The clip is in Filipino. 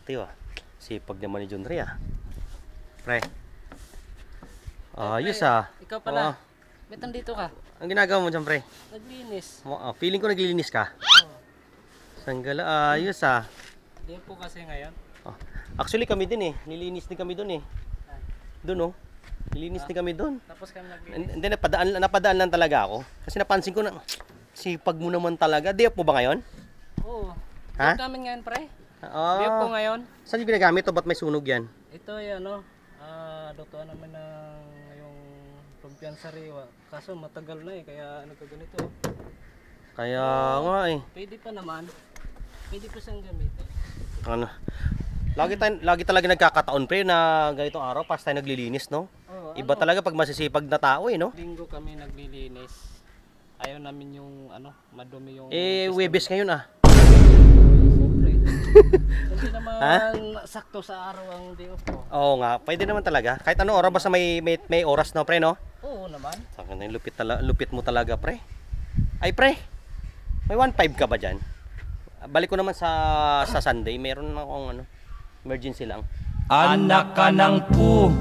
swerte ah. Sipag naman ni John Ray ah. Pre. Ayos ah. Ikaw pala. Ba't nandito ka? Ang ginagawa mo dyan, pre? Naglinis. Feeling ko naglilinis ka. Sanggala, ayos ah. Hindi po kasi ngayon. Actually kami din eh. Nilinis din kami doon eh. Doon oh. Nilinis din kami doon. Tapos kami naglinis. Hindi, napadaan lang talaga ako. Kasi napansin ko na, sipag mo naman talaga. Day off mo ba ngayon? Oo. Ha? Day off namin ngayon, pre. Oo. Day off ko ngayon. Saan yung ginagamit o ba't may sunog yan? Ito ay ano, lutuan naman ng yung lumpiang sariwa. Kaso matagal na eh, kaya nagkaganito. Kaya nga eh. Pwede pa naman. Pwede pa siyang gamitin. Ano? Lagi talaga nagkakataon pre na ganitong araw pas tayo naglilinis, no? Oo, Iba talaga pag masisipag na tao eh, no? Linggo kami naglilinis. Ayaw namin yung ano, madumi yung... Webes ngayon ah. Siyempre. Hindi naman sakto sa araw ang day off ko. Oo nga, pwede naman talaga. Kahit anong oras basta may oras no, pre, no? Oo naman. Saka na lupit mo talaga, pre. Ay, pre. May 1.5 ka ba dyan? Balik ko naman sa Sunday, meron akong ano, emergency lang. Anak ka ng pu.